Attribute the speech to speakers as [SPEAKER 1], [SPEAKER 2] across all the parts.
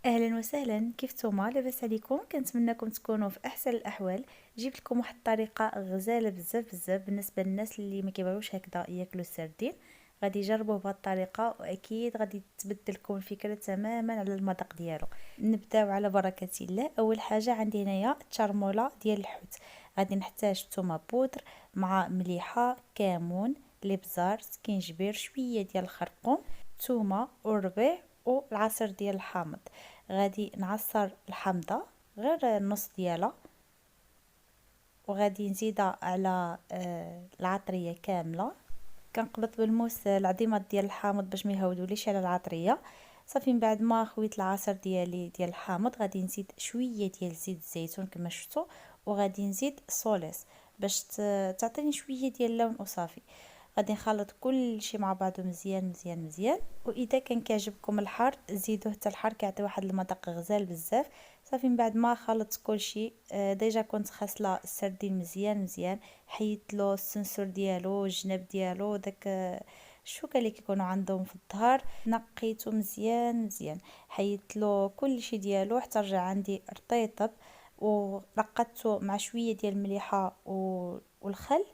[SPEAKER 1] اهلا وسهلا، كيف نتوما؟ لاباس عليكم؟ كنتمنىكم تكونوا في احسن الاحوال. جبت لكم واحد الطريقه غزاله بزاف بزاف بالنسبه للناس اللي ما كيبغيوش هكذا ياكلوا السردين. غادي يجربوه بهذه الطريقه واكيد غادي تبدل لكم الفكره تماما على المذاق ديالو. نبداو على بركه الله. اول حاجه عندي هنايا التشرموله ديال الحوت. غادي نحتاج تومه بودر مع مليحه، كمون، الابزار، سكينجبير، شويه ديال الخرقوم، تومه وربيع والعصير ديال الحامض. غادي نعصر الحامضه غير نص ديالها، وغادي نزيدها على العطريه كامله. كنقلط بالموس العظيمات ديال الحامض باش ما يهودوليش على العطريه. صافي من بعد ما خويت العصير ديالي ديال الحامض غادي نزيد شويه ديال زيت الزيتون كما شفتوا، وغادي نزيد سوليس باش تعطيني شويه ديال اللون وصافي. غادي نخلط كل شيء مع بعضه مزيان مزيان مزيان. واذا كان كيعجبكم الحار زيدوه حتى الحار، كيعطي واحد المذاق غزال بزاف. صافي من بعد ما خلطت كل شيء ديجا كنت غاسله السردين مزيان مزيان. حيدت له السنسور ديالو، الجناب ديالو، داك الشوكه اللي كيكونوا عندهم في الظهر، نقيته مزيان مزيان. حيدت له كل شيء ديالو حتى رجع عندي رطيطب، ورقدته مع شويه ديال المليحه والخل،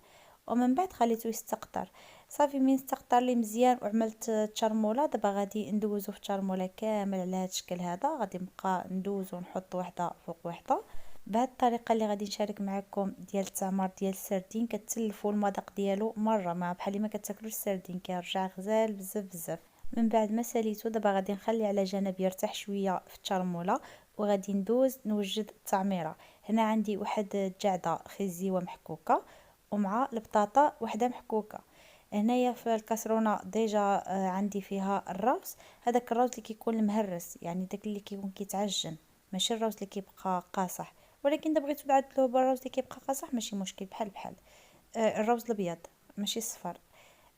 [SPEAKER 1] ومن بعد خليته يستقطر. صافي من استقطر لي مزيان وعملت تشرموله. دابا غادي ندوزو في التشرموله كامل على هذا الشكل هذا. غادي نبقى ندوزو ونحط وحده فوق وحده بهذه الطريقه اللي غادي نشارك معكم ديال التعمر ديال السردين. كتسلفوا المذاق ديالو مره، ما بحال ما كتاكلوش السردين، كيرجع غزال بزاف بزاف. من بعد ما ساليته دابا غادي نخلي على جنب يرتاح شويه في التشرموله، وغادي ندوز نوجد التعميره. هنا عندي واحد الجعده خزيوه محكوكه، ومع البطاطا وحده محكوكه. هنايا في الكاسرونه ديجا عندي فيها الروز. هذاك الروز اللي كيكون المهرس، يعني داك اللي كيكون كيتعجن، ماشي الروز اللي كيبقى قاصح. ولكن اذا بغيتو تعدلوه بالروز اللي كيبقى قاصح ماشي مشكل، بحال بحال الروز الابيض ماشي الصفر.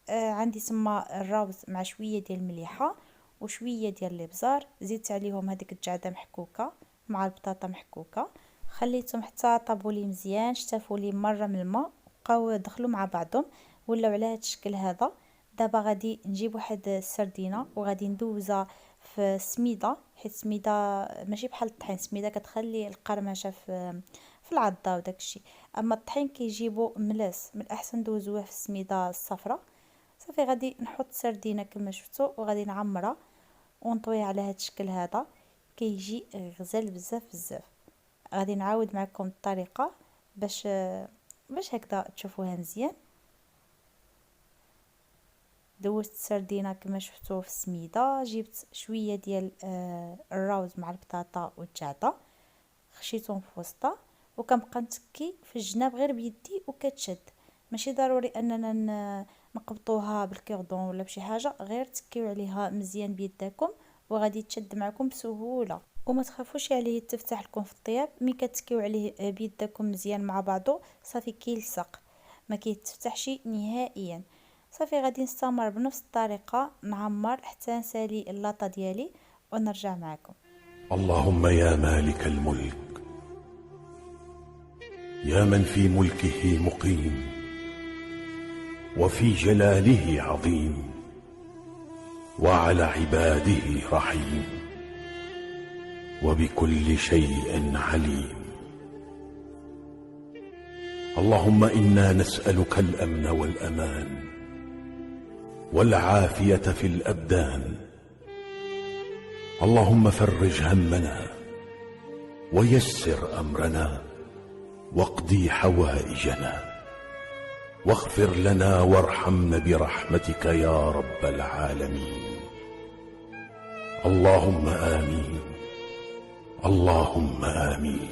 [SPEAKER 1] عندي تما الروز مع شويه ديال المليحه وشويه ديال الابزار. زدت عليهم هذيك الجعده محكوكه مع البطاطا محكوكه. خليتهم حتى طابوا لي مزيان، شتفوا لي مره من الماء، بقاو دخلوا مع بعضهم ولاو على هذا الشكل هذا. دابا غادي نجيب واحد السردينه وغادي ندوزها في السميده، حيت السميده ماشي بحال الطحين. السميده كتخلي القرمشه في العضه وداك الشيء، اما الطحين كيجيبو ملاس. من الاحسن ندوزوه في السميده الصفراء. صافي غادي نحط سردينه كما شفتوا وغادي نعمرها ونطويها على هذا الشكل هذا. كيجي غزال بزاف بزاف. غادي نعاود معكم الطريقه باش هكذا تشوفوها مزيان. دوزت السردينه كما شفتوا في السميده، جبت شويه ديال الروز مع البطاطا والجعده، خشيتهم في وسطها، وكنبقى نتكي في الجناب غير بيدي وكتشد. ماشي ضروري اننا نقبطوها بالكوردون ولا بشي حاجه، غير تكيو عليها مزيان بيداكم وغادي تشد معكم بسهوله. وما تخافوش عليه تفتح لكم في الطياب. ملي كتكيو عليه بيداكم مزيان مع بعضو صافي كيلصق، ما كيتفتحش نهائيا. صافي غادي نستمر بنفس الطريقه نعمر حتى نسالي اللاطه ديالي ونرجع معكم.
[SPEAKER 2] اللهم يا مالك الملك، يا من في ملكه مقيم وفي جلاله عظيم وعلى عباده رحيم وبكل شيء عليم. اللهم إنا نسألك الأمن والأمان والعافية في الأبدان. اللهم فرج همنا ويسر أمرنا واقضي حوائجنا واغفر لنا وارحمنا برحمتك يا رب العالمين. اللهم آمين، اللهم آمين.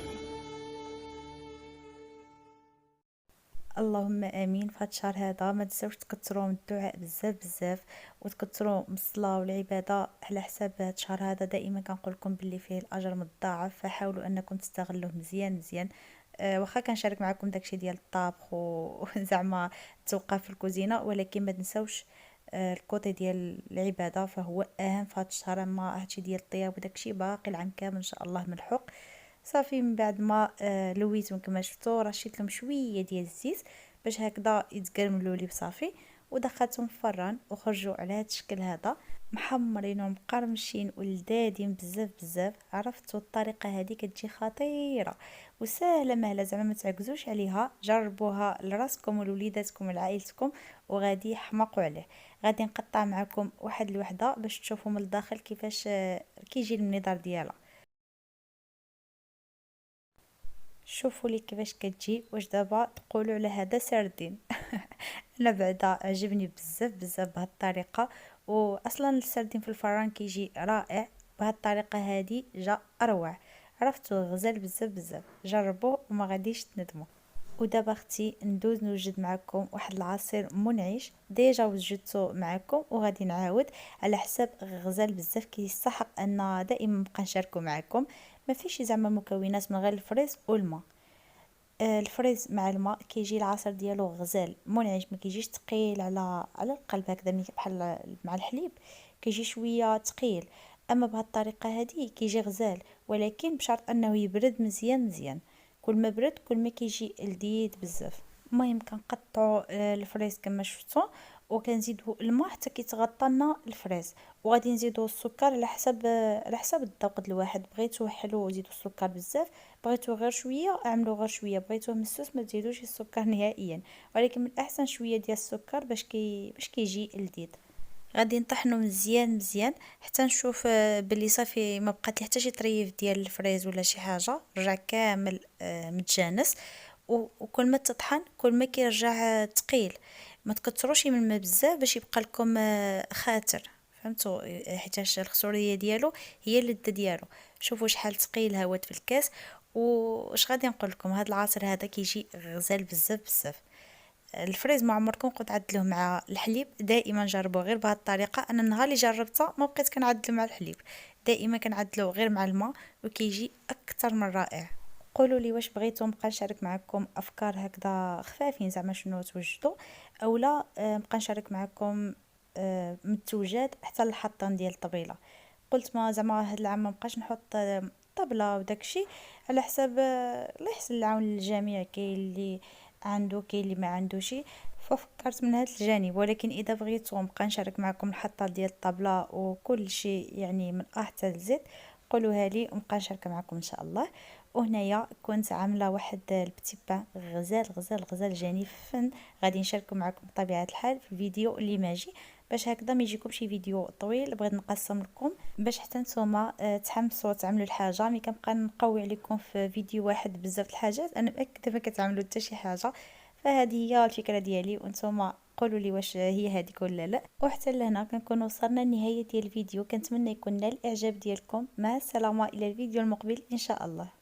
[SPEAKER 1] اللهم امين. في هذا الشهر هذا ما تنساوش تكثروا من الدعاء بزاف بزاف، وتكثروا من الصلاه والعباده على حساب هذا الشهر هذا. دائما كنقول لكم باللي فيه الاجر متضاعف، فحاولوا انكم تستغلوه مزيان مزيان. واخا كنشارك معكم داكشي ديال الطبخ وزعما التوقف في الكوزينه، ولكن ما تنساوش الكوتي ديال العباده فهو اهم في هذا الشهر. اما هادشي ديال الطياب وداكشي باقي العام كامل ان شاء الله ملحوق. صافي من بعد ما لويتهم كما شفتوا، رشيت لهم شويه ديال الزيت باش هكذا يتقرملوا لي بصافي، ودخلتهم في الفران وخرجوا على هذا الشكل هذا. محمرين ومقرمشين ولذاذين بزاف بزاف. عرفتوا الطريقه هذه كتجي خطيره وسهله مهله، زعما ما تعكزوش عليها. جربوها لراسكم ولوليداتكم ولعائلتكم وغادي يحماقوا عليه. غادي نقطع معكم واحد الوحده باش تشوفوا من الداخل كيفاش كيجي المنظر ديالها. شوفوا لي كيفاش كتجي، واش دابا تقولوا على هذا سردين؟ انا بعدا عجبني بزاف بزاف بهاد الطريقه، واصلا السردين في الفران كيجي رائع. بهاد الطريقه هذه جا اروع. عرفتوا غزال بزاف بزاف، جربوه وما غاديش تندموا. ودابا اختي ندوز نوجد معكم واحد العصير منعش ديجا وجدته معكم، وغادي نعاود على حساب غزال بزاف كيستحق ان دائما نبقى نشاركه معكم. ما فيش زعما مكونات من غير الفريز والماء. الفريز مع الماء كيجي العصير ديالو غزال منعش، ما كيجيش ثقيل على القلب هكذا بحال مع الحليب، كيجي شويه ثقيل. اما بهذه الطريقه هذه كيجي غزال، ولكن بشرط انه يبرد مزيان مزيان. كل ما برد كل ما كيجي لذيذ بزاف. المهم كنقطعوا الفريز كما شفتوا، وكنزيدوا الماء حتى كيتغطى لنا الفريز، وغادي نزيدوا السكر على حسب الذوق ديال الواحد. بغيتو حلو زيدوا السكر بزاف، بغيتو غير شويه اعملوا غير شويه، بغيتوه مسوس ما تزيدوش السكر نهائيا. ولكن من الاحسن شويه ديال السكر باش كيجي لذيذ. غادي نطحنو مزيان مزيان حتى نشوف بلي صافي ما بقات لي حتى شي طريف ديال الفريز ولا شي حاجه، رجع كامل متجانس. وكل ما تطحن كل ما كيرجع ثقيل. ما تكثروش من الماء بزاف باش يبقى لكم خاتر، فهمتوا؟ حيتاش الخسوريه ديالو هي اللذه ديالو. شوفوا شحال ثقيل هاوت في الكاس. واش غادي نقول لكم، هذا العصير هذا كيجي غزال بزاف بزاف. الفريز ما عمركم قد عدلوه مع الحليب، دائما جربوه غير بهذه الطريقه. انا النهار اللي جربتها ما بقيت كنعدلو مع الحليب، دائما كنعدلو غير مع الماء، وكيجي اكثر من رائع. قولوا لي واش بغيتو نبقى نشارك معكم افكار هكذا خفافين زعما شنو توجدوا، اولا نبقى نشارك معكم من التوجات حتى الحطان ديال الطبيله. قلت ما زعما هاد العام ما بقاش نحط طبله وداكشي، على حساب الله يحسن العون للجميع. كاين اللي عنده كاين اللي ما عندوش، ففكرت من هذا الجانب. ولكن اذا بغيتو نبقى نشارك معكم الحطه ديال الطبله وكل شيء يعني من ا حتى لزد، قولوها لي ونبقى نشارك معكم ان شاء الله. وهنايا كنت عامله واحد البتي بان غزال غزال غزال جاني فن، غادي نشاركه معكم بطبيعه الحال في الفيديو اللي ماجي، باش هكذا ما يجيكم شي فيديو طويل. بغيت نقسم لكم باش حتى نتوما تحمسوا تعملوا الحاجه. ملي كنبقى نقوي عليكم في فيديو واحد بزاف الحاجات انا متاكده ما كتعملوا حتى شي حاجه. فهذه هي الفكره ديالي، وانتم قولوا لي واش هي هذيك ولا لا. وحتى لهنا كنكون وصلنا لنهايه ديال الفيديو. كنتمنى يكون نال الاعجاب ديالكم. مع السلامه، الى الفيديو المقبل ان شاء الله.